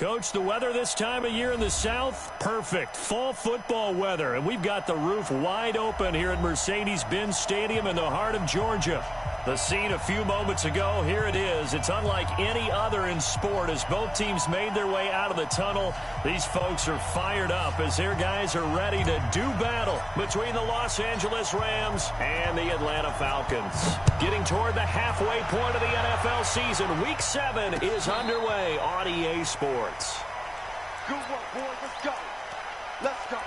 Coach, the weather this time of year in the South, perfect. Fall football weather, and we've got the roof wide open here at Mercedes-Benz Stadium in the heart of Georgia. The scene a few moments ago, here it is. It's unlike any other in sport as both teams made their way out of the tunnel. These folks are fired up as their guys are ready to do battle between the Los Angeles Rams and the Atlanta Falcons. Getting toward the halfway point of the NFL season, Week 7 is underway on EA Sports. Good work, boys. Let's go. Let's go.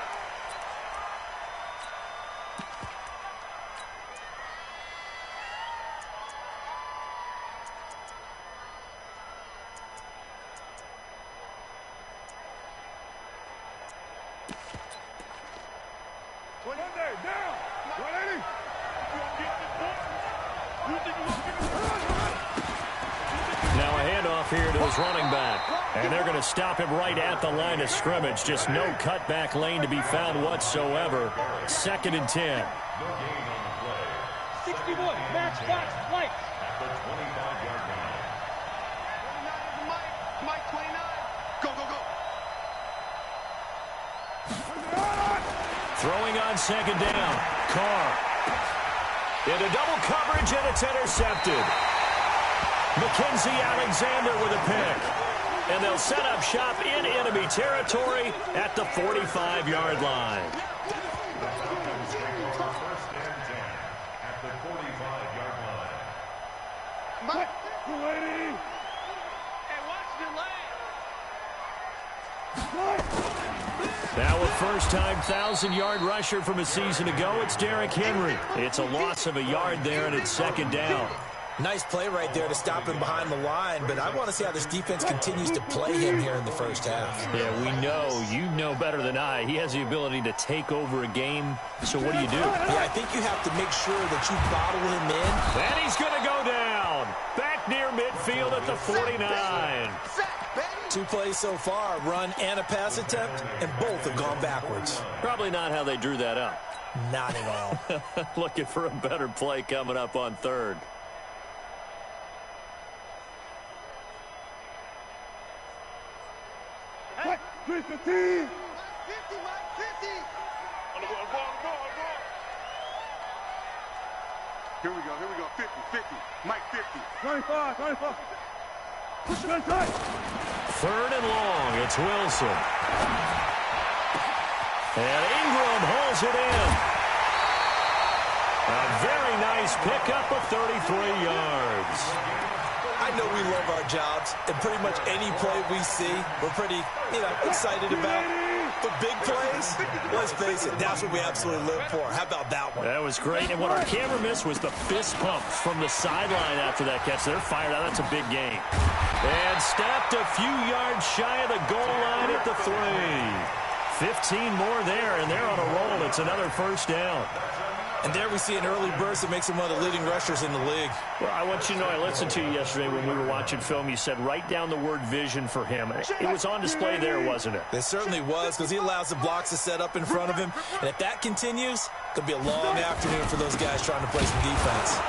Now a handoff here to his running back. And they're going to stop him right at the line of scrimmage. Just no cutback lane to be found whatsoever. 2nd and 10. 61, match, box, light. At the 25-yard line. 29 Mike, 29. Go, go, go. Throwing on 2nd down. Carr. Into double coverage, and it's intercepted. Mackenzie Alexander with a pick. And they'll set up shop in enemy territory at the 45-yard line. First and 10 at the 45-yard line. Mike, hey, watch the lane. Now a first-time 1,000-yard rusher from a season ago, it's Derrick Henry. It's a loss of a yard there, and it's 2nd down. Nice play right there to stop him behind the line, but I want to see how this defense continues to play him here in the first half. Yeah, we know. You know better than I. He has the ability to take over a game, so what do you do? Yeah, I think you have to make sure that you bottle him in. And he's going to go down. Back near midfield at the 49. 2 plays so far, run and a pass attempt, and both have gone backwards. Probably not how they drew that up. Not at all. Looking for a better play coming up on 3rd. Hey, 315. 50, Mike, 50. On the ball. Here we go. 50, 50. Mike, 50. 25. Push it inside. 3rd and long. It's Wilson. And Ingram hauls it in. A very nice pickup of 33 yards. I know we love our jobs, and pretty much any play we see, we're pretty, excited about. But big plays, let's face it, that's what we absolutely live for. How about that one? That was great. And what our camera missed was the fist pump from the sideline after that catch. They're fired out. That's a big game. And stopped a few yards shy of the goal line at the 3. 15 more there, and they're on a roll. It's another first down. And there we see an early burst that makes him one of the leading rushers in the league. Well, I want you to know, I listened to you yesterday when we were watching film. You said write down the word vision for him. It was on display there, wasn't it? It certainly was, because he allows the blocks to set up in front of him. And if that continues, it could be a long afternoon for those guys trying to play some defense.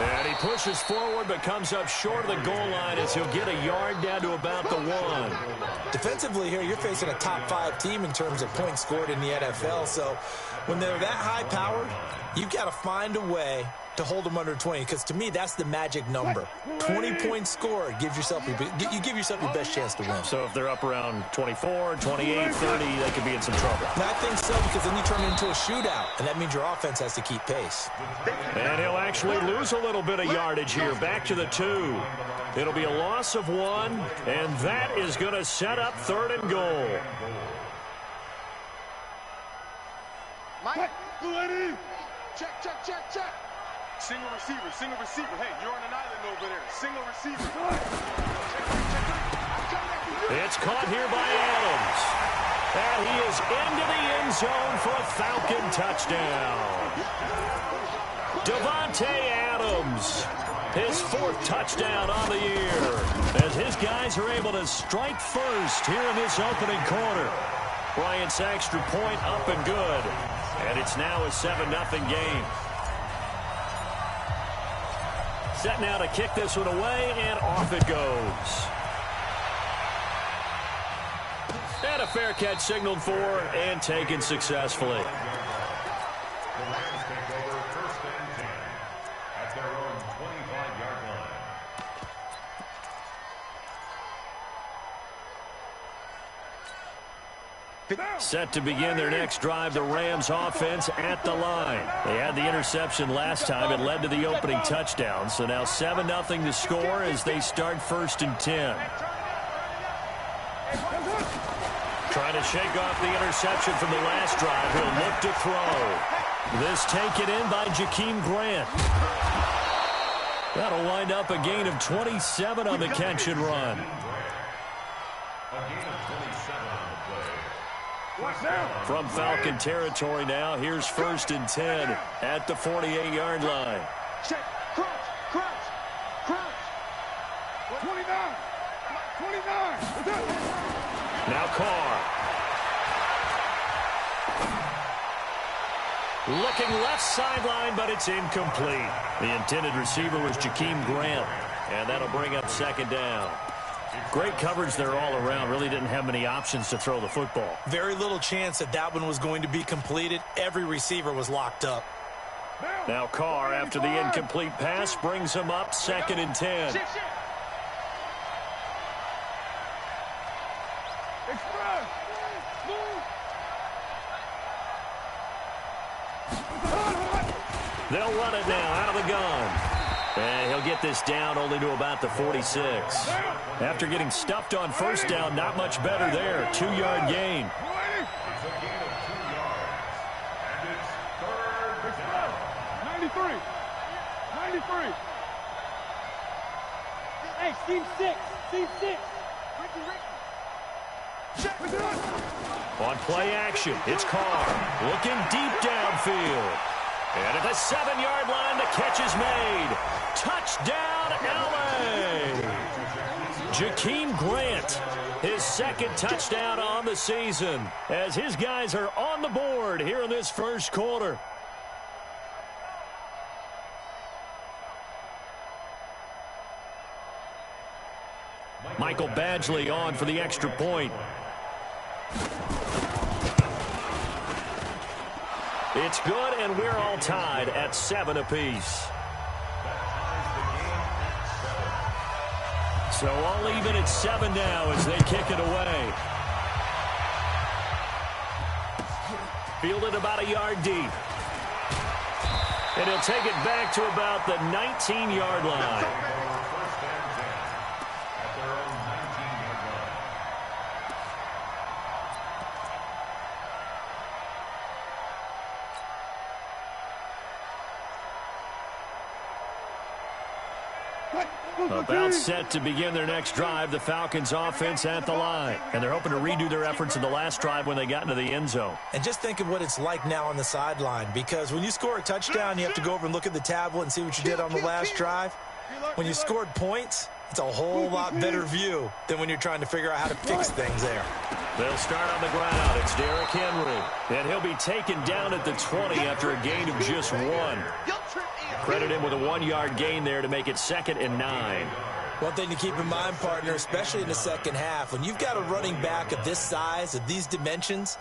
And he pushes forward but comes up short of the goal line as he'll get a yard down to about the 1. Defensively here, you're facing a top 5 team in terms of points scored in the NFL. So when they're that high-powered, you've got to find a way to hold them under 20, because to me, that's the magic number. 20 points scored, you give yourself your best chance to win. So if they're up around 24, 28, 30, they could be in some trouble. And I think so, because then you turn it into a shootout, and that means your offense has to keep pace. And he'll actually lose a little bit of yardage here, back to the 2. It'll be a loss of 1, and that is going to set up 3rd and goal. Mike, check. Single receiver. Hey, you're on an island over there. Single receiver. It's caught here by Adams. And he is into the end zone for a Falcon touchdown. Davante Adams, his 4th touchdown on the year, as his guys are able to strike first here in this opening quarter. Bryant's extra point up and good. And it's now a 7-0 game. Set now to kick this one away, and off it goes. And a fair catch signaled for and taken successfully. Set to begin their next drive, the Rams offense at the line. They had the interception last time. It led to the opening touchdown. So now 7-0 to score as they start 1st and 10. Trying to shake off the interception from the last drive. He'll look to throw. This taken in by Jakeem Grant. That'll wind up a gain of 27 on the catch and run. From Falcon territory now, here's 1st and 10 at the 48-yard line. Check. Crunch. 29. Now Carr. Looking left sideline, but it's incomplete. The intended receiver was Jakeem Grant, and that'll bring up 2nd down. Great coverage there all around. Really didn't have many options to throw the football. Very little chance that one was going to be completed. Every receiver was locked up. Now Carr, after the incomplete pass, brings him up 2nd and 10. They'll run it now out of the gun. And he'll get this down only to about the 46. After getting stuffed on 1st down, not much better there. 2-yard gain. It's a gain of 2 yards. And it's 3rd down. 93. Hey, Team 6. On play action, it's Carr looking deep downfield. And at the 7-yard line, the catch is made. Touchdown, LA! Jakeem Grant, his 2nd touchdown on the season, as his guys are on the board here in this 1st quarter. Michael Badgley on for the extra point. It's good, and we're all tied at 7 apiece. So all even at 7 now as they kick it away. Fielded about a yard deep. And he'll take it back to about the 19-yard line. About set to begin their next drive, the Falcons offense at the line. And they're hoping to redo their efforts in the last drive when they got into the end zone. And just think of what it's like now on the sideline, because when you score a touchdown, you have to go over and look at the tablet and see what you did on the last drive. When you scored points, it's a whole lot better view than when you're trying to figure out how to fix things there. They'll start on the ground. It's Derrick Henry. And he'll be taken down at the 20 after a gain of just 1. Credit him with a 1-yard gain there to make it 2nd and 9. One thing to keep in mind, partner, especially in the second half, when you've got a running back of this size, of these dimensions,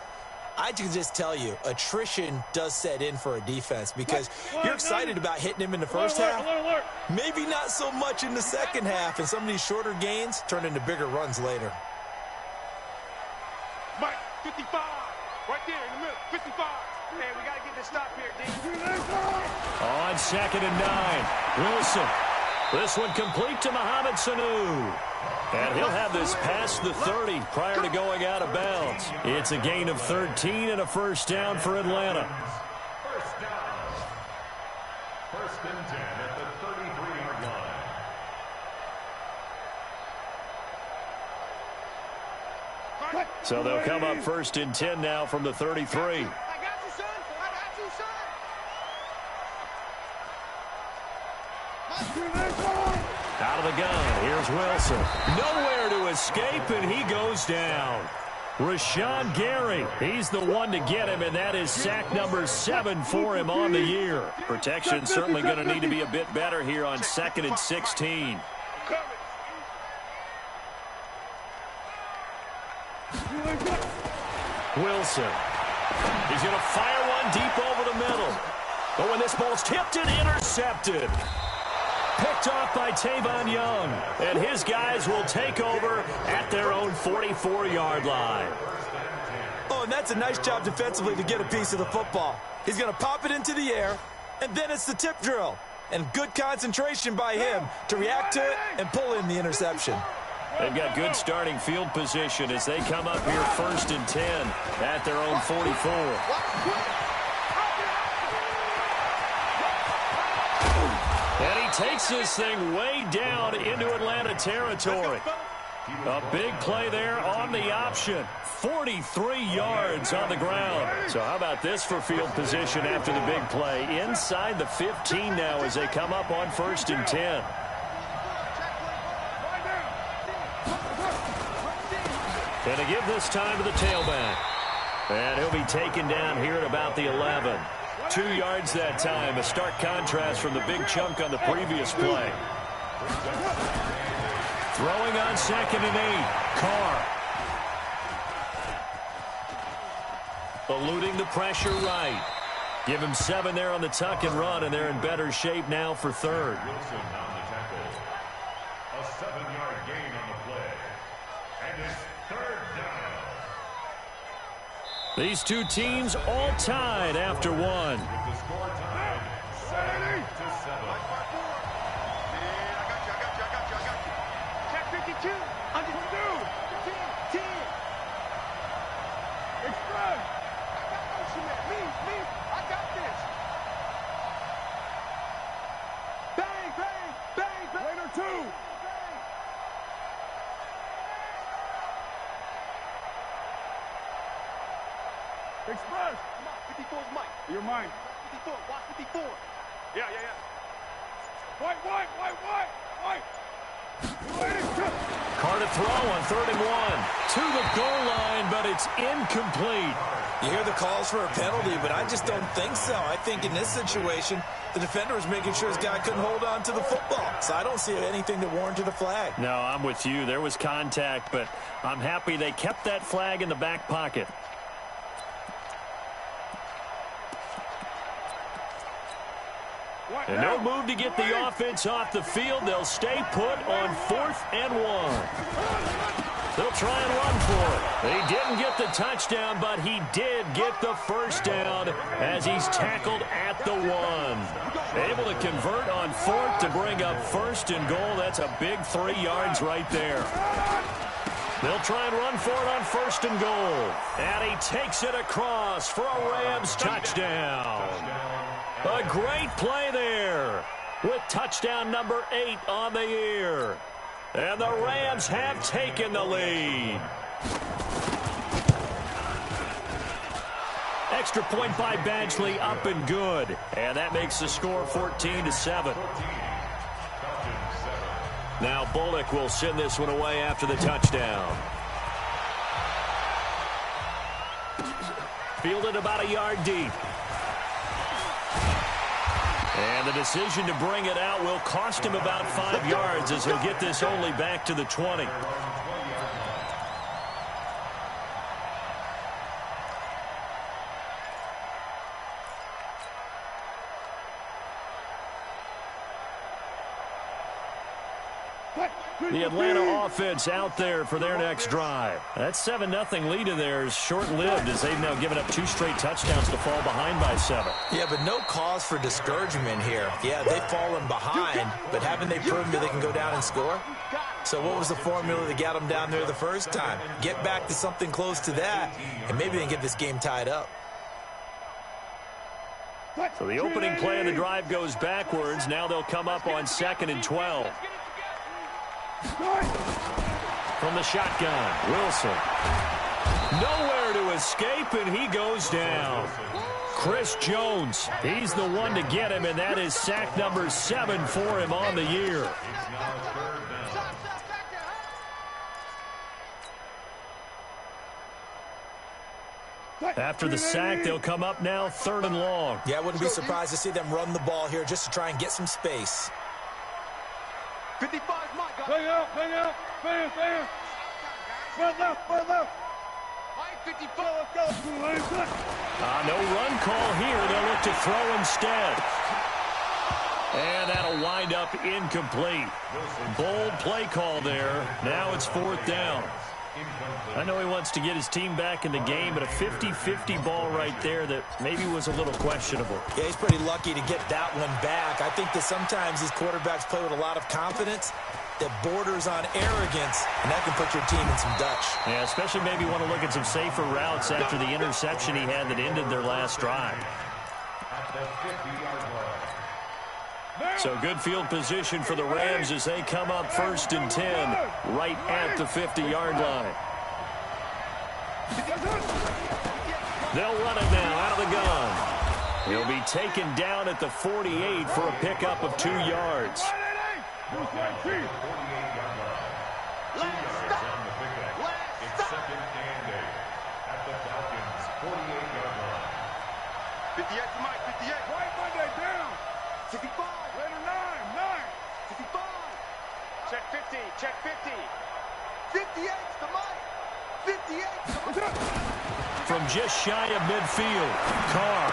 I can just tell you, attrition does set in for a defense because you're excited about hitting him in the first half. Maybe not so much in the second half, and some of these shorter gains turn into bigger runs later. Mike, 55. Right there in the middle. 55. Hey, we got to get this stop here, D. On 2nd and 9. Wilson. This one complete to Mohamed Sanu. And he'll have this past the 30 prior to going out of bounds. It's a gain of 13 and a 1st down for Atlanta. 1st down. 1st and 10 at the 33-yard line. So they'll come up 1st and 10 now from the 33. Out of the gun, here's Wilson. Nowhere to escape, and he goes down. Rashawn Gary, he's the one to get him, and that is sack number 7 for him on the year. Protection certainly going to need to be a bit better here on 2nd and 16. Wilson. He's going to fire one deep over the middle. But when this ball's tipped and intercepted. Picked off by Tavon Young. And his guys will take over at their own 44-yard line. Oh, and that's a nice job defensively to get a piece of the football. He's going to pop it into the air, and then it's the tip drill. And good concentration by him to react to it and pull in the interception. They've got good starting field position as they come up here 1st and 10 at their own 44. And he takes this thing way down into Atlanta territory. A big play there on the option. 43 yards on the ground. So how about this for field position after the big play? Inside the 15 now as they come up on 1st and 10. And to give this time to the tailback. And he'll be taken down here at about the 11. 2 yards that time. A stark contrast from the big chunk on the previous play. Throwing on 2nd and 8. Carr. Eluding the pressure right. Give him 7 there on the tuck and run, and they're in better shape now for 3rd. Wilson on the tackle. A 7-yard gain on the play. And it's 3rd down. These two teams all tied after one. With the score tied 7-7. Check 52. Under 2. 10. Express. Me. I got this. Bang. Later 2. Express. Come on, 54's Mike. You're mine. 54, watch 54. Yeah. White. Carr to throw on 3rd and 1. To the goal line, but it's incomplete. You hear the calls for a penalty, but I just don't think so. I think in this situation, the defender was making sure his guy couldn't hold on to the football. So I don't see anything that warranted a flag. No, I'm with you. There was contact, but I'm happy they kept that flag in the back pocket. And no move to get the offense off the field. They'll stay put on 4th and 1. They'll try and run for it. He didn't get the touchdown, but he did get the first down as he's tackled at the 1. Able to convert on 4th to bring up 1st and goal. That's a big 3 yards right there. They'll try and run for it on 1st and goal. And he takes it across for a Rams touchdown. A great play there with touchdown number 8 on the year. And the Rams have taken the lead. Extra point by Badgley, up and good. And that makes the score 14-7. Now Bullock will send this one away after the touchdown. Fielded about a yard deep. And the decision to bring it out will cost him about 5 yards as he'll get this only back to the 20. The Atlanta offense out there for their next drive. That 7-0 lead of theirs short-lived as they've now given up 2 straight touchdowns to fall behind by 7. Yeah, but no cause for discouragement here. Yeah, they've fallen behind, but haven't they proven that they can go down and score? So what was the formula that got them down there the first time? Get back to something close to that, and maybe they can get this game tied up. So the opening play of the drive goes backwards. Now they'll come up on 2nd and 12. From the shotgun, Wilson. Nowhere to escape, and he goes down. Chris Jones, he's the one to get him, and that is sack number 7 for him on the year. After the sack, they'll come up now 3rd and long. Yeah, I wouldn't be surprised to see them run the ball here just to try and get some space. 55's Mike. Hang out. Front left. No run call here. They'll look to throw instead. And that'll wind up incomplete. Bold play call there. Now it's 4th down. I know he wants to get his team back in the game, but a 50-50 ball right there that maybe was a little questionable. Yeah, he's pretty lucky to get that one back. I think that sometimes these quarterbacks play with a lot of confidence that borders on arrogance, and that can put your team in some Dutch. Yeah, especially maybe want to look at some safer routes after the interception he had that ended their last drive. So good field position for the Rams as they come up 1st and 10 right at the 50-yard line. They'll run it now out of the gun. He'll be taken down at the 48 for a pickup of 2 yards. Check 50, check 50. 58's the mic. 58's the mic. From just shy of midfield, Carr.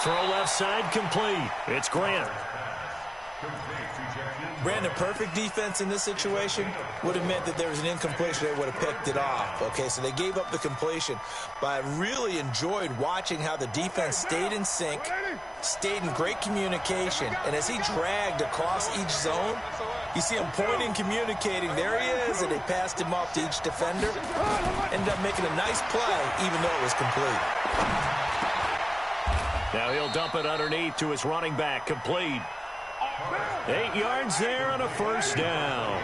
Throw left side complete. It's Grant. Brandon, perfect defense in this situation would have meant that there was an incompletion. They would have picked it off. Okay, so they gave up the completion. But I really enjoyed watching how the defense stayed in sync, stayed in great communication. And as he dragged across each zone, you see him pointing, communicating. There he is, and they passed him off to each defender. Ended up making a nice play, even though it was complete. Now he'll dump it underneath to his running back, complete. 8 yards there on a 1st down.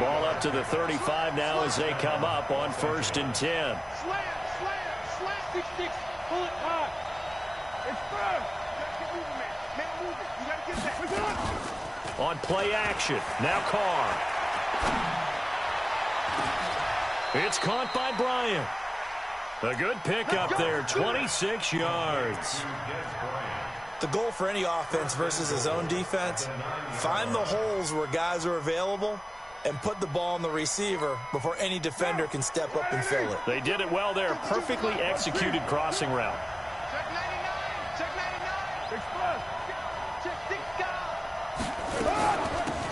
Ball up to the 35 now as they come up on 1st and 10. Slam, 6-6, pull it high. It's first. You gotta get moving, man. Man, move it. You gotta get that. On play action, now Carr. It's caught by Bryant. A good pickup there, 26 yards. The goal for any offense versus his own defense, find the holes where guys are available and put the ball on the receiver before any defender can step up and fill it. They did it well there. Perfectly executed crossing route. Check 99. Check 99. Express. Check 6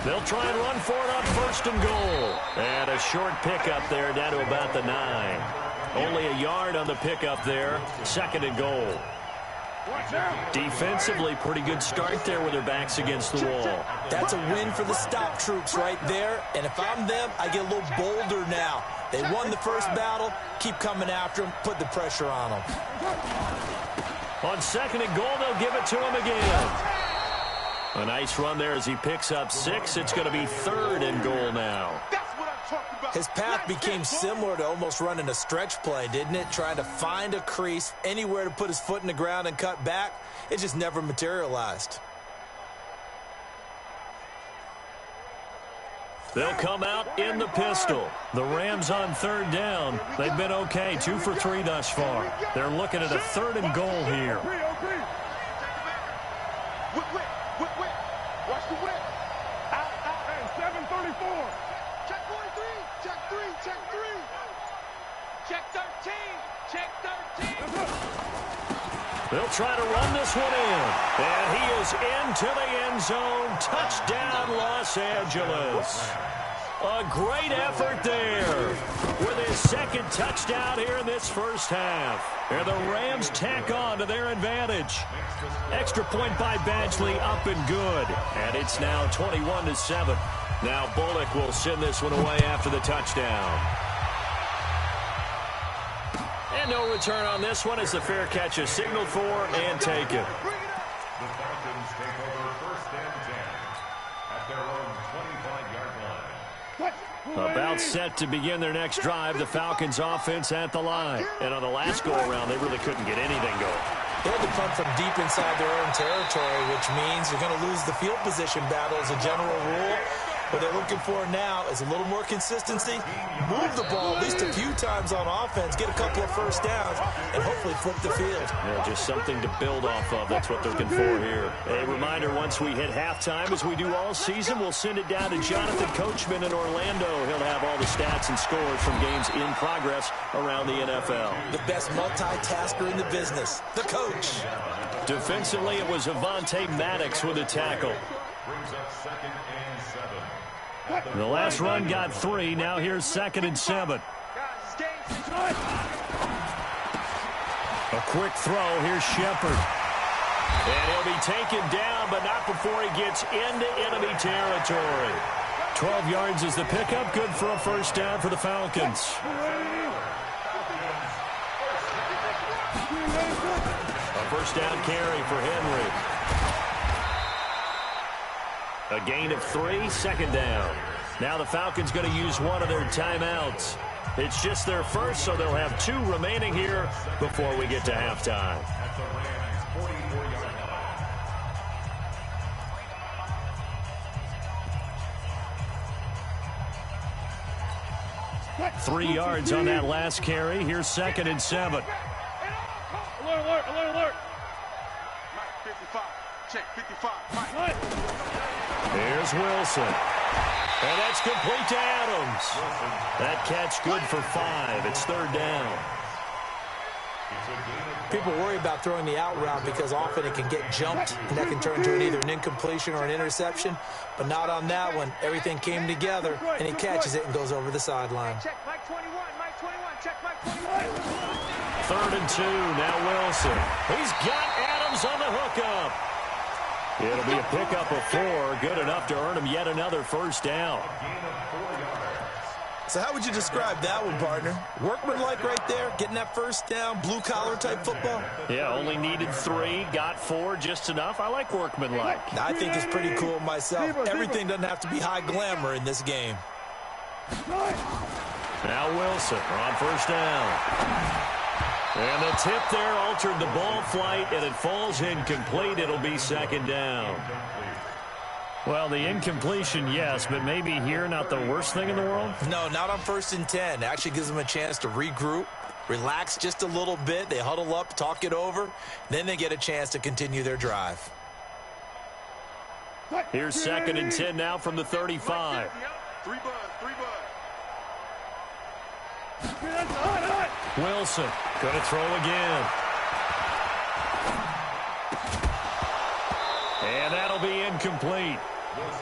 They'll try and run for it on 1st and goal. And a short pickup there down to about the 9. Only a yard on the pickup there. 2nd and goal. Defensively, pretty good start there with their backs against the wall. That's a win for the stop troops right there. And if I'm them, I get a little bolder now. They won the first battle. Keep coming after them. Put the pressure on them. On 2nd and goal, they'll give it to him again. A nice run there as he picks up 6. It's going to be 3rd and goal now. His path became similar to almost running a stretch play, didn't it? Trying to find a crease, anywhere to put his foot in the ground and cut back. It just never materialized. They'll come out in the pistol. The Rams on 3rd down. They've been okay, 2 for 3 thus far. They're looking at a 3rd and goal here. Watch the whip. Out. Hey, 734. Check 43. Check 3. Check 3. Check 13. Check 13. They'll try to run this one in. And he is into the end zone. Touchdown, Los Angeles. A great effort there with his 2nd touchdown here in this first half. And the Rams tack on to their advantage. Extra point by Badgley, up and good. And it's now 21-7. Now Bullock will send this one away after the touchdown. And no return on this one as the fair catch is signaled for and taken. The Falcons take over 1st and 10 at their own 25-yard line. About set to begin their next drive. The Falcons offense at the line. And on the last go-around, they really couldn't get anything going. They had to punt from deep inside their own territory, which means you're going to lose the field position battle as a general rule. What they're looking for now is a little more consistency, move the ball at least a few times on offense, get a couple of first downs, and hopefully flip the field. Yeah, just something to build off of. That's what they're looking for here. A reminder, once we hit halftime, as we do all season, we'll send it down to Jonathan Coachman in Orlando. He'll have all the stats and scores from games in progress around the NFL. The best multitasker in the business, the coach. Defensively, it was Avonte Maddox with a tackle. The last run got 3. Now here's 2nd and 7. A quick throw. Here's Shepard. And he'll be taken down, but not before he gets into enemy territory. 12 yards is the pickup. Good for a first down for the Falcons. A first down carry for Henry. A gain of 3, 2nd down. Now the Falcons going to use one of their timeouts. It's just their first, so they'll have 2 remaining here before we get to halftime. 3 yards on that last carry. Here's 2nd and 7. Alert, alert, alert, alert. Mike, 55. Check, 55. Mike. Here's Wilson. And that's complete to Adams. That catch good for 5. It's 3rd down. People worry about throwing the out route because often it can get jumped, and that can turn into either an incompletion or an interception. But not on that one. Everything came together, and he catches it and goes over the sideline. Check, Mike 21, Mike 21, check, Mike 21. 3rd and 2. Now Wilson. He's got Adams on the hookup. It'll be a pickup of 4. Good enough to earn him yet another first down. So how would you describe that one, partner? Workmanlike right there, getting that first down, blue-collar type football? Yeah, only needed 3, got 4, just enough. I like workmanlike. I think it's pretty cool myself. Everything doesn't have to be high glamour in this game. Now Wilson on first down. And the tip there altered the ball flight, and it falls incomplete. It'll be 2nd down. Well, the incompletion, yes, but maybe here not the worst thing in the world? No, not on 1st and 10. It actually gives them a chance to regroup, relax just a little bit. They huddle up, talk it over. Then they get a chance to continue their drive. Here's 2nd and 10 now from the 35. 3 bud, 3 bud. Wilson going to throw again. And that'll be incomplete.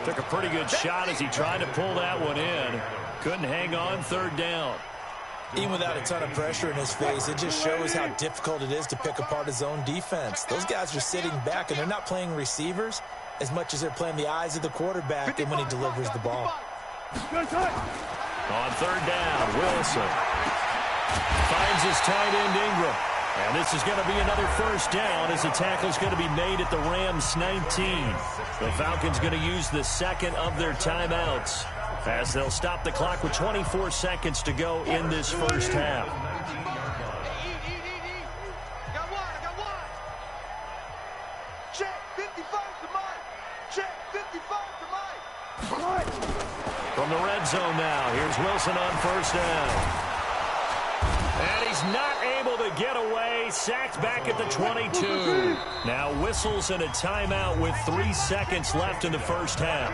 Took a pretty good shot as he tried to pull that one in. Couldn't hang on. 3rd down. Even without a ton of pressure in his face, it just shows how difficult it is to pick apart his own defense. Those guys are sitting back, and they're not playing receivers as much as they're playing the eyes of the quarterback and when he delivers the ball. On 3rd down, Wilson finds his tight end Ingram. And this is going to be another first down as the tackle's going to be made at the Rams 19. The Falcons going to use the 2nd of their timeouts as they'll stop the clock with 24 seconds to go in this first half. Got one. Check, 55 to Mike. Check, 55 to Mike. From the red zone now, here's Wilson on first down. And he's not able to get away. Sacked back at the 22. Now whistles and a timeout with 3 seconds left in the first half.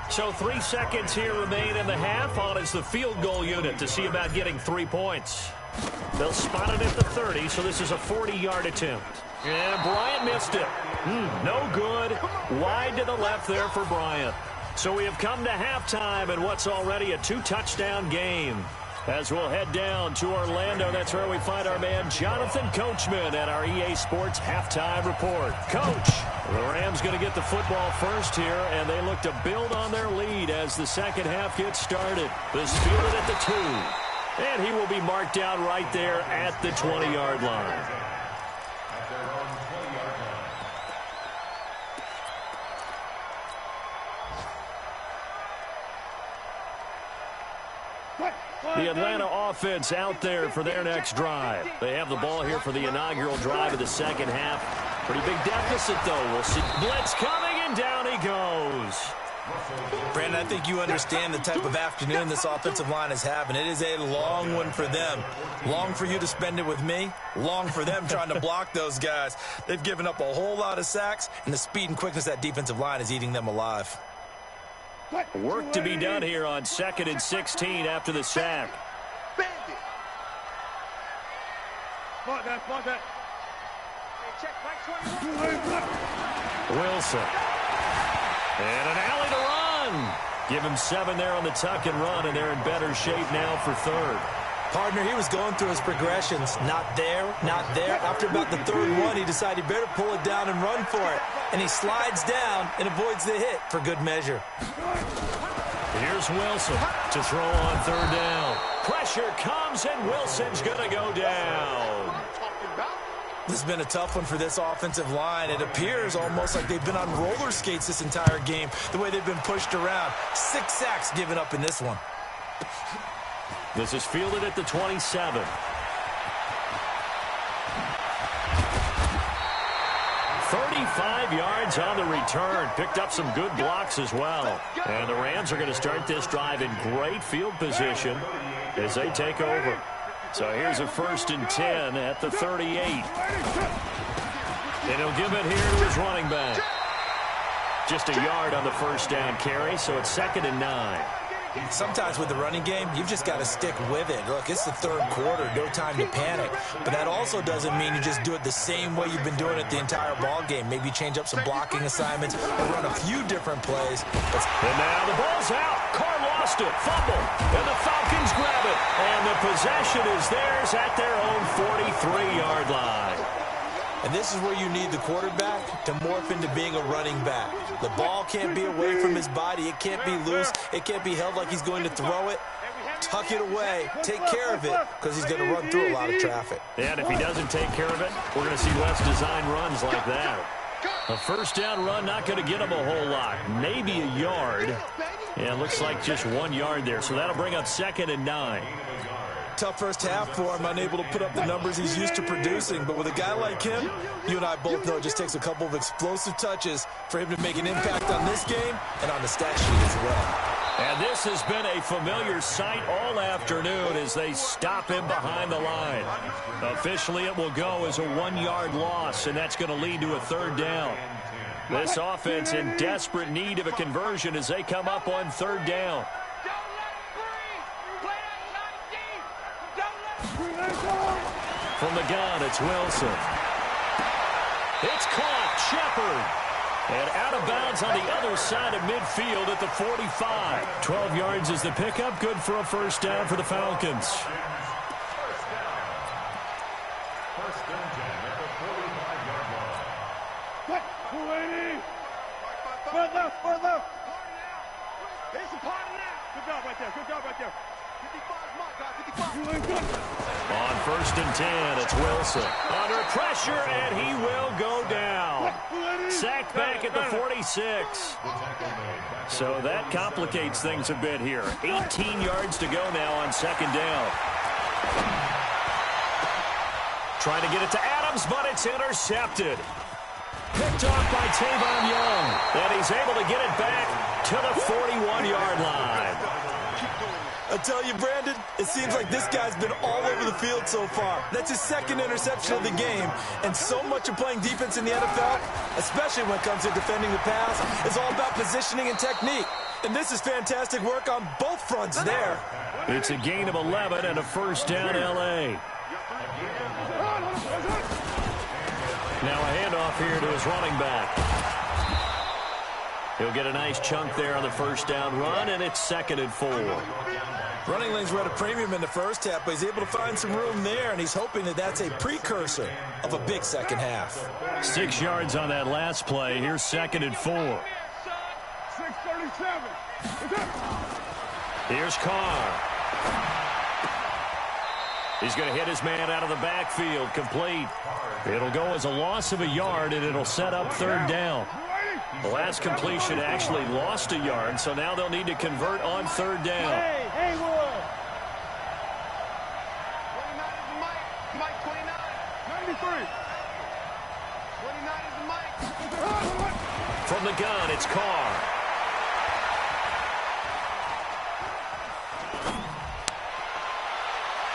So 3 seconds here remain in the half. On is the field goal unit to see about getting 3 points. They'll spot it at the 30, so this is a 40-yard attempt. And Bryant missed it. No good. Wide to the left there for Bryant. So we have come to halftime in what's already a 2-touchdown game. As we'll head down to Orlando, that's where we find our man Jonathan Coachman at our EA Sports Halftime Report. Coach, the Rams going to get the football first here, and they look to build on their lead as the second half gets started. This fielded at the 2. And he will be marked down right there at the 20-yard line. The Atlanta offense out there for their next drive. They have the ball here for the inaugural drive of the second half. Pretty big deficit, though. We'll see. Blitz coming, and down he goes. Brandon, I think you understand the type of afternoon this offensive line is having. It is a long one for them. Long for you to spend it with me. Long for them trying to block those guys. They've given up a whole lot of sacks, and the speed and quickness of that defensive line is eating them alive. Work to be done here on 2nd and 16 after the sack. Bandit. Mark that. Hey, check Mike 21. Wilson. And an alley to run. Give him 7 there on the tuck and run, and they're in better shape now for 3rd. Partner, he was going through his progressions. Not there, not there. After about the 3rd one, he decided he better pull it down and run for it. And he slides down and avoids the hit for good measure. Here's Wilson to throw on 3rd down. Pressure comes, and Wilson's going to go down. This has been a tough one for this offensive line. It appears almost like they've been on roller skates this entire game, the way they've been pushed around. 6 sacks given up in this one. This is fielded at the 27. 35 yards on the return. Picked up some good blocks as well. And the Rams are going to start this drive in great field position as they take over. So here's a 1st and 10 at the 38. And he'll give it here to his running back. Just a yard on the 1st down carry, so it's 2nd and 9. Sometimes with the running game, you've just got to stick with it. Look, it's the 3rd quarter, no time to panic. But that also doesn't mean you just do it the same way you've been doing it the entire ball game. Maybe change up some blocking assignments or run a few different plays. And now the ball's out. Carr lost it. Fumble. And the Falcons grab it. And the possession is theirs at their own 43-yard line. And this is where you need the quarterback to morph into being a running back. The ball can't be away from his body. It can't be loose. It can't be held like he's going to throw it. Tuck it away. Take care of it because he's going to run through a lot of traffic. And if he doesn't take care of it, we're going to see less design runs like that. A 1st down run not going to get him a whole lot. Maybe a yard. Yeah, it looks like just 1 yard there. So that'll bring up 2nd and 9. Tough first half for him, unable to put up the numbers he's used to producing. But with a guy like him, you and I both know it just takes a couple of explosive touches for him to make an impact on this game and on the stat sheet as well. And this has been a familiar sight all afternoon as they stop him behind the line. Officially, it will go as a 1-yard loss, and that's going to lead to a 3rd down. This offense in desperate need of a conversion as they come up on 3rd down. From the gun, it's Wilson. It's caught. Shepard. And out of bounds on the other side of midfield at the 45. 12 yards is the pickup. Good for a 1st down for the Falcons. First and 10 at the 45-yard line. Foot left. There's some party now. Good job right there. 55's mark, guys. 55. On 1st and 10, it's Wilson. Under pressure, and he will go down. Sacked back at the 46. So that complicates things a bit here. 18 yards to go now on 2nd down. Trying to get it to Adams, but it's intercepted. Picked off by Tavon Young. And he's able to get it back to the 41-yard line. I tell you, Brandon, it seems like this guy's been all over the field so far. That's his 2nd interception of the game. And so much of playing defense in the NFL, especially when it comes to defending the pass, is all about positioning and technique. And this is fantastic work on both fronts there. It's a gain of 11 and a 1st down, L.A. Now a handoff here to his running back. He'll get a nice chunk there on the 1st down run, and it's 2nd and 4. Running lanes were at a premium in the first half, but he's able to find some room there, and he's hoping that that's a precursor of a big second half. 6 yards on that last play. Here's 2nd and 4. 637. Here's Carr. He's going to hit his man out of the backfield. Complete. It'll go as a loss of a yard, and it'll set up 3rd down. The last completion actually lost a yard, so now they'll need to convert on 3rd down. Hey, Haywood. 29 is Mike. Mike 29. 93. 29 From the gun, it's Carr.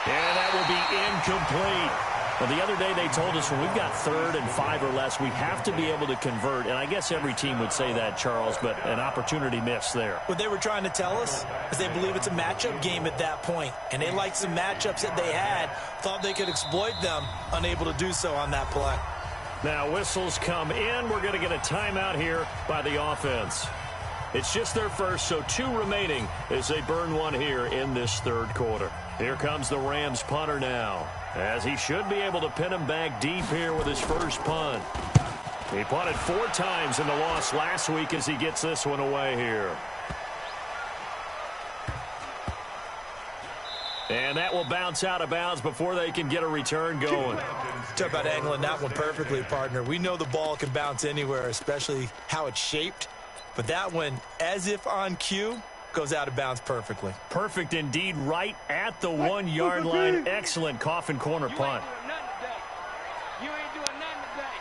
And that will be incomplete. Well, the other day they told us when we've got 3rd and 5 or less, we have to be able to convert. And I guess every team would say that, Charles, but an opportunity missed there. What they were trying to tell us is they believe it's a matchup game at that point. And they liked some matchups that they had, thought they could exploit them, unable to do so on that play. Now whistles come in. We're going to get a timeout here by the offense. It's just their first, so 2 remaining as they burn one here in this 3rd quarter. Here comes the Rams punter now, as he should be able to pin him back deep here with his first punt. He punted 4 times in the loss last week as he gets this one away here. And that will bounce out of bounds before they can get a return going. Talk about angling that one perfectly, partner. We know the ball can bounce anywhere, especially how it's shaped. But that one, as if on cue, goes out of bounds perfectly. Perfect indeed, right at the 1-yard line. Excellent coffin corner punt. You ain't doing nothing today.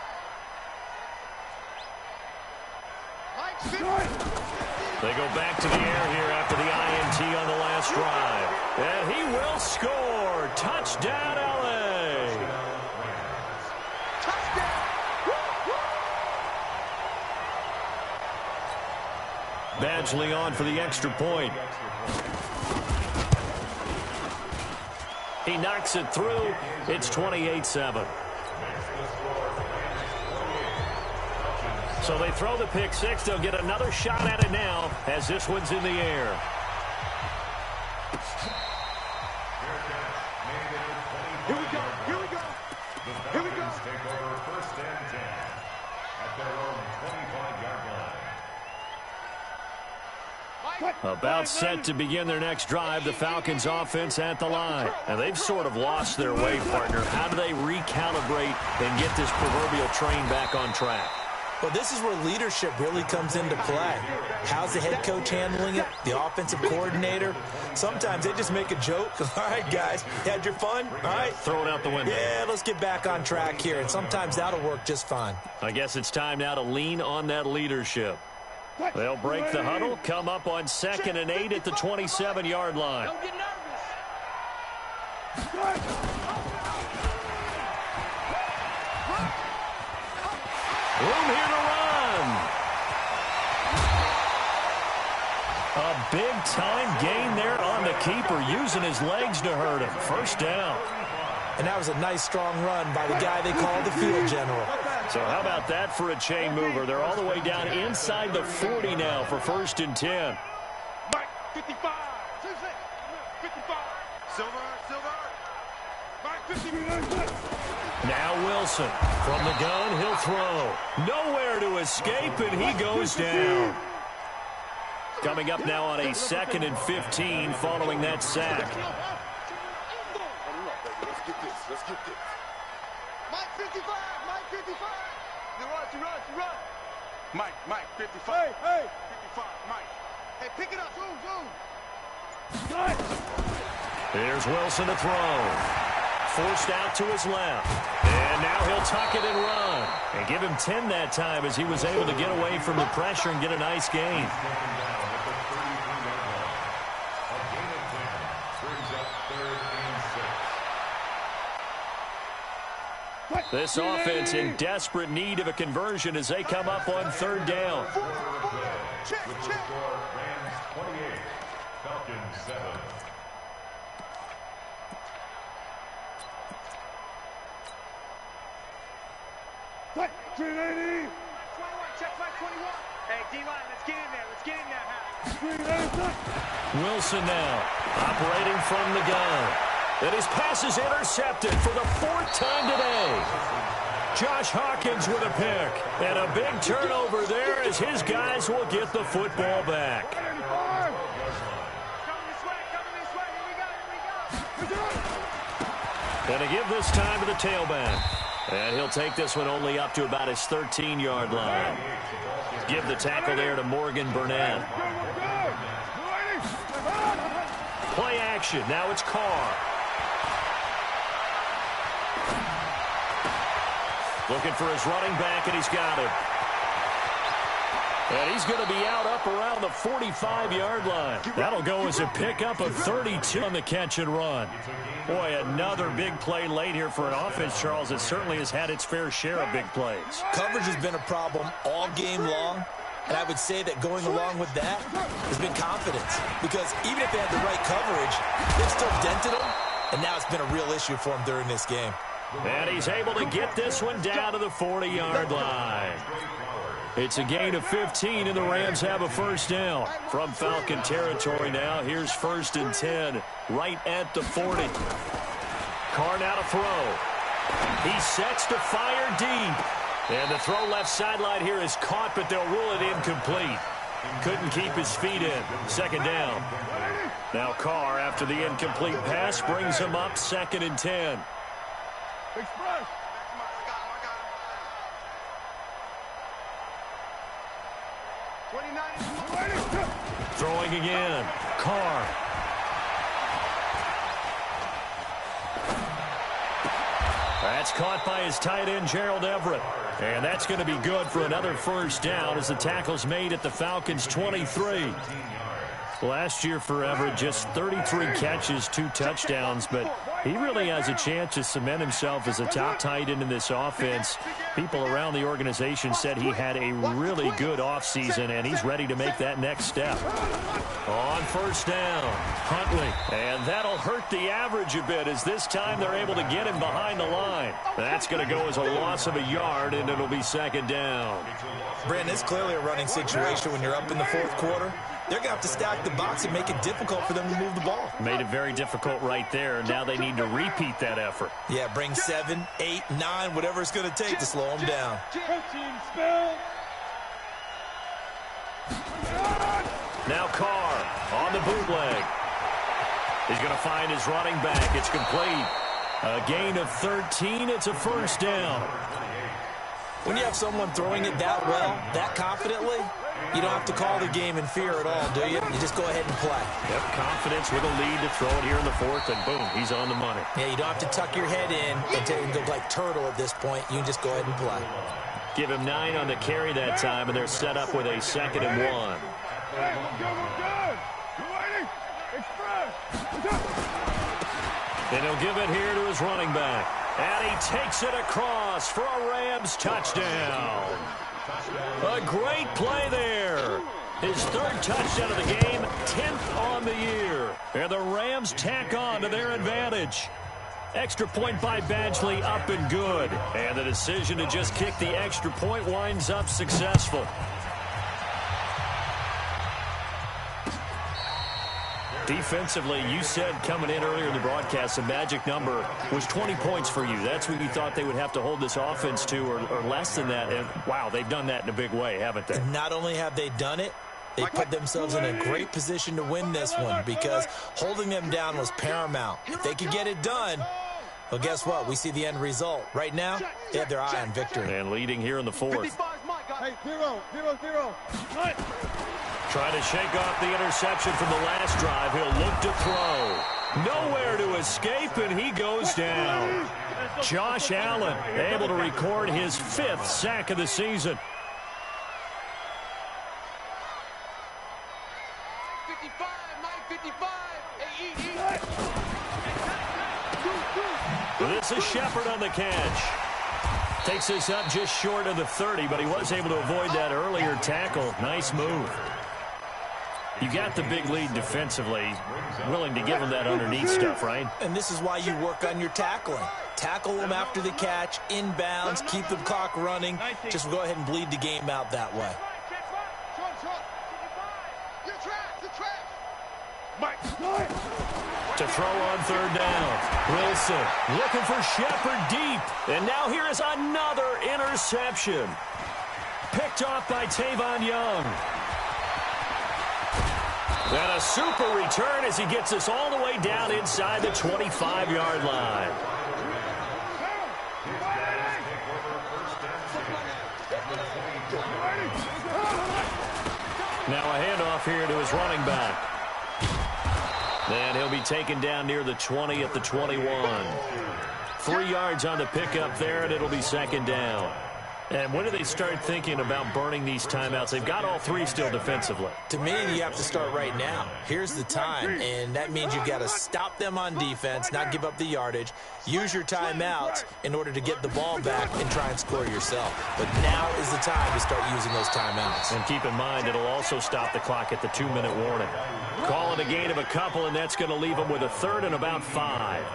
They go back to the air here after the INT on the last drive. And he will score. Touchdown, LA. Badgley on for the extra point. He knocks it through. It's 28-7. So they throw the pick 6. They'll get another shot at it now as this one's in the air. Here we go. Here we go. Here we go. Take over 1st and 10 at their own 25-yard line. About set to begin their next drive, the Falcons offense at the line. And they've sort of lost their way, partner. How do they recalibrate and get this proverbial train back on track? Well, this is where leadership really comes into play. How's the head coach handling it? The offensive coordinator? Sometimes they just make a joke. All right, guys, you had your fun? All right. Throw it out the window. Yeah, let's get back on track here. And sometimes that'll work just fine. I guess it's time now to lean on that leadership. They'll break the huddle, come up on 2nd and 8 at the 27-yard line. Don't get nervous. Room here to run. A big-time gain there on the keeper, using his legs to hurt him. First down. And that was a nice, strong run by the guy they call the field general. So how about that for a chain mover? They're all the way down inside the 40 now for 1st and 10. Mike, 55. 55. Silver. Mike, 55. Now Wilson. From the gun, he'll throw. Nowhere to escape, and he goes down. Coming up now on a 2nd and 15 following that sack. Let's get this. Mike, 55. Mike, 55. You run. Mike, 55. Hey. 55, Mike. Hey, pick it up. Zoom. Here's Wilson to throw. Forced out to his left. And now he'll tuck it and run. And give him 10 that time as he was able to get away from the pressure and get a nice gain. This offense in desperate need of a conversion as they come up on 3rd down. Check. Rams 28, Falcons 7. Check, 380. 21, check flight 21. Hey, D-line, let's get in there. Let's get in there, Harry. 380. Wilson now operating from the gun. And his pass is intercepted for the 4th time today. Josh Hawkins with a pick. And a big turnover there as his guys will get the football back. Coming this way. Here we go. And to give this time to the tailback. And he'll take this one only up to about his 13-yard line. Give the tackle there to Morgan Burnett. Play action. Now it's Carr. Looking for his running back, and he's got him. And he's going to be out up around the 45-yard line. That'll go as a pickup of 32 on the catch and run. Boy, another big play late here for an offense, Charles, that certainly has had its fair share of big plays. Coverage has been a problem all game long. And I would say that going along with that has been confidence. Because even if they had the right coverage, they've still dented them. And now it's been a real issue for him during this game. And he's able to get this one down to the 40-yard line. It's a gain of 15, and the Rams have a first down. From Falcon territory now, here's 1st and 10, right at the 40. Carr now to throw. He sets to fire deep. And the throw left sideline here is caught, but they'll rule it incomplete. Couldn't keep his feet in. 2nd down. Now Carr, after the incomplete pass, brings him up 2nd and 10. Express. Throwing again. Carr. That's caught by his tight end, Gerald Everett. And that's going to be good for another first down as the tackle's made at the Falcons' 23. Last year for Everett, just 33 catches, 2 touchdowns, but he really has a chance to cement himself as a top tight end in this offense. People around the organization said he had a really good offseason, and he's ready to make that next step. On first down, Huntley. And that'll hurt the average a bit as this time they're able to get him behind the line. That's going to go as a loss of a yard, and it'll be 2nd down. Brandon, it's clearly a running situation when you're up in the 4th quarter. They're going to have to stack the box and make it difficult for them to move the ball. Made it very difficult right there. Now they need to repeat that effort. Yeah, bring 7, 8, 9, whatever it's going to take to slow them down. Now Carr on the bootleg. He's going to find his running back. It's complete. A gain of 13. It's a first down. When you have someone throwing it that well, that confidently, you don't have to call the game in fear at all, do you? You just go ahead and play. Yep, confidence with a lead to throw it here in the 4th, and boom, he's on the money. Yeah, you don't have to tuck your head in and go like turtle at this point. You can just go ahead and play. Give him 9 on the carry that time, and they're set up with a 2nd and 1. And he'll give it here to his running back. And he takes it across for a Rams touchdown. A great play there. His 3rd touchdown of the game, 10th on the year. And the Rams tack on to their advantage. Extra point by Badgley, up and good. And the decision to just kick the extra point winds up successful. Defensively, you said coming in earlier in the broadcast, the magic number was 20 points for you. That's what you thought they would have to hold this offense to, or less than that. And, wow, they've done that in a big way, haven't they? And not only have they done it, they put themselves in a great position to win this one because holding them down was paramount. If they could get it done, well, guess what? We see the end result. Right now, they have their eye on victory. And leading here in the 4th. Hey, 0-0-0. Trying to shake off the interception from the last drive. He'll look to throw. Nowhere to escape, and he goes down. Josh Allen able to record his 5th sack of the season. 55, Mike 55. This is Shepard on the catch. Takes this up just short of the 30, but he was able to avoid that earlier tackle. Nice move. You got the big lead defensively. Willing to give him that underneath stuff, right? And this is why you work on your tackling. Tackle them after the catch, inbounds, keep the clock running. Just go ahead and bleed the game out that way. To throw on 3rd down. Wilson looking for Shepard deep. And now here is another interception. Picked off by Tavon Young. And a super return as he gets us all the way down inside the 25-yard line. Now a handoff here to his running back. And he'll be taken down near the 20 at the 21. 3 yards on the pickup there, and it'll be second down. And when do they start thinking about burning these timeouts? They've got all 3 still defensively. To me, you have to start right now. Here's the time, and that means you've got to stop them on defense, not give up the yardage, use your timeouts in order to get the ball back and try and score yourself. But now is the time to start using those timeouts. And keep in mind, it'll also stop the clock at the 2-minute warning. Call it a gain of a couple, and that's going to leave them with a 3rd and about 5.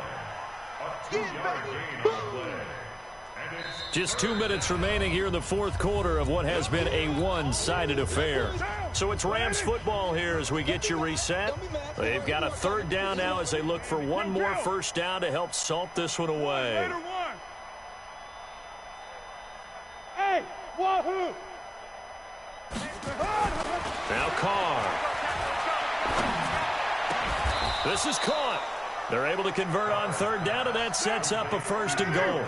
Just 2 minutes remaining here in the 4th quarter of what has been a one-sided affair. So it's Rams football here as we get you reset. They've got a 3rd down now as they look for one more first down to help salt this one away. Hey, wahoo! Now Carr. This is caught. They're able to convert on 3rd down, and that sets up a 1st and goal.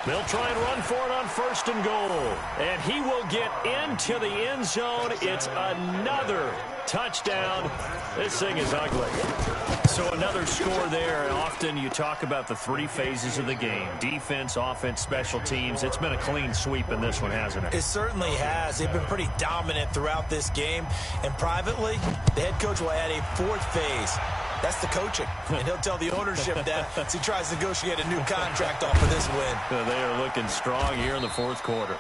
They'll try and run for it on 1st and goal. And he will get into the end zone. It's another touchdown. This thing is ugly. So another score there. And often you talk about the 3 phases of the game. Defense, offense, special teams. It's been a clean sweep in this one, hasn't it? It certainly has. They've been pretty dominant throughout this game. And privately, the head coach will add a 4th phase. That's the coaching. And he'll tell the ownership that as he tries to negotiate a new contract off of this win. They are looking strong here in the 4th quarter.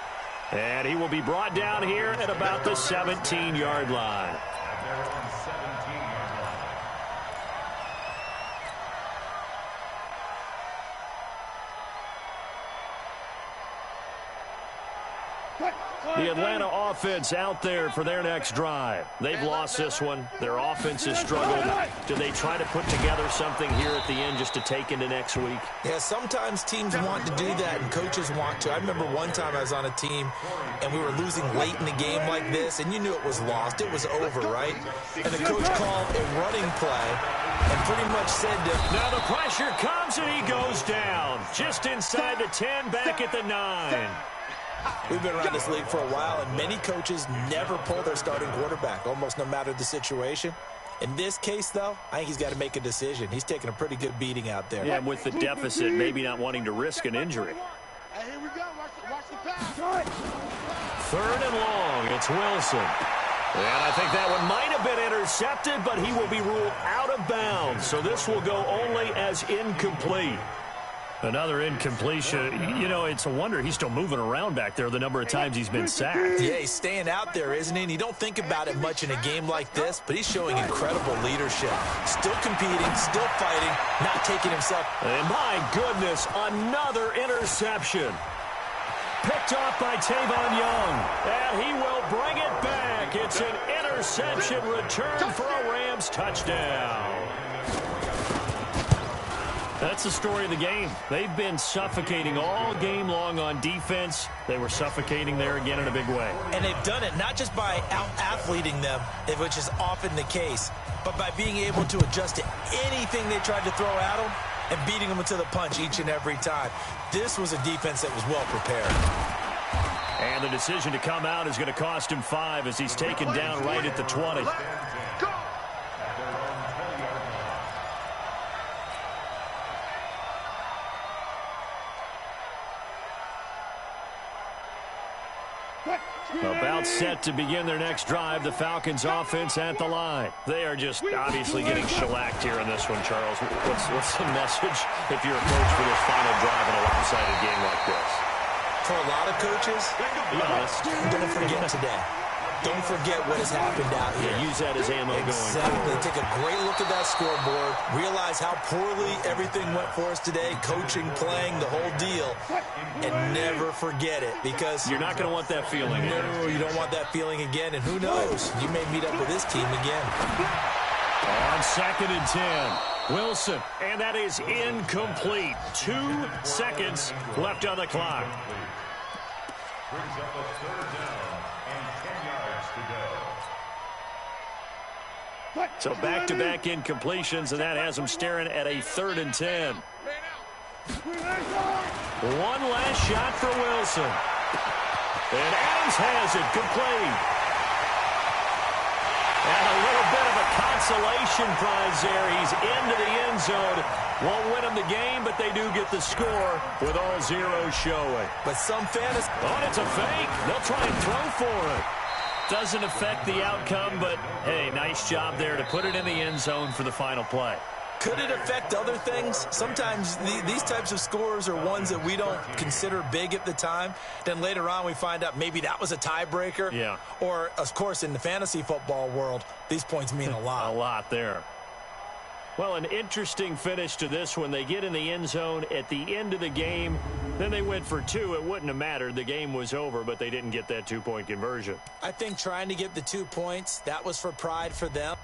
And he will be brought down here at about the 17-yard line. The Atlanta offense out there for their next drive. They've lost this one. Their offense has struggled. Do they try to put together something here at the end just to take into next week? Yeah, sometimes teams want to do that and coaches want to. I remember one time I was on a team and we were losing late in the game like this, and you knew it was lost. It was over, right? And the coach called a running play and pretty much said to... Now the pressure comes and he goes down. Just inside the 10, back at the 9. We've been around this league for a while, and many coaches never pull their starting quarterback, almost no matter the situation. In this case, though, I think he's got to make a decision. He's taking a pretty good beating out there. Yeah, with the deficit, maybe not wanting to risk an injury. Hey, here we go. Watch the pass. 3rd and long. It's Wilson. And I think that one might have been intercepted, but he will be ruled out of bounds. So this will go only as incomplete. Another incompletion. You know, it's a wonder he's still moving around back there the number of times he's been sacked. Yeah, he's staying out there, isn't he? And you don't think about it much in a game like this, but he's showing incredible leadership. Still competing, still fighting, not taking himself. And my goodness, another interception. Picked off by Tavon Young. And he will bring it back. It's an interception return for a Rams touchdown. That's the story of the game. They've been suffocating all game long on defense. They were suffocating there again in a big way. And they've done it not just by out-athleting them, which is often the case, but by being able to adjust to anything they tried to throw at them and beating them to the punch each and every time. This was a defense that was well prepared. And the decision to come out is going to cost him 5 as he's taken down right at the 20. About set to begin their next drive, the Falcons offense at the line. They are just obviously getting shellacked here in this one, Charles. What's the message if you're a coach for this final drive in a lopsided game like this? For a lot of coaches, Be honest. don't forget today. Don't forget what has happened out here. Yeah, use that as ammo going Exactly. forward. Take a great look at that scoreboard. Realize how poorly everything went for us today. Coaching, playing, the whole deal. And never forget it, because You're not going to want that feeling. no, you don't want that feeling again. And who knows? You may meet up with this team again. On 2nd and 10, Wilson. And that is incomplete. 2 seconds left on the clock. Brings up a 3rd down and 10 yards to go. So back-to-back incompletions, and that has them staring at a 3rd and 10. One last shot for Wilson. And Adams has it complete. And a little bit of a consolation prize there. He's into the end zone. Won't win them the game, but they do get the score with all zeros showing. But some fantasy... Oh, it's a fake. They'll try and throw for it. Doesn't affect the outcome, but, hey, nice job there to put it in the end zone for the final play. Could it affect other things? Sometimes these types of scores are ones that we don't consider big at the time. Then later on we find out maybe that was a tiebreaker. Yeah. Or, of course, in the fantasy football world, these points mean a lot. A lot there. Well, an interesting finish to this one. They get in the end zone at the end of the game. Then they went for two. It wouldn't have mattered. The game was over, but they didn't get that two-point conversion. I think trying to get the 2 points, that was for pride for them.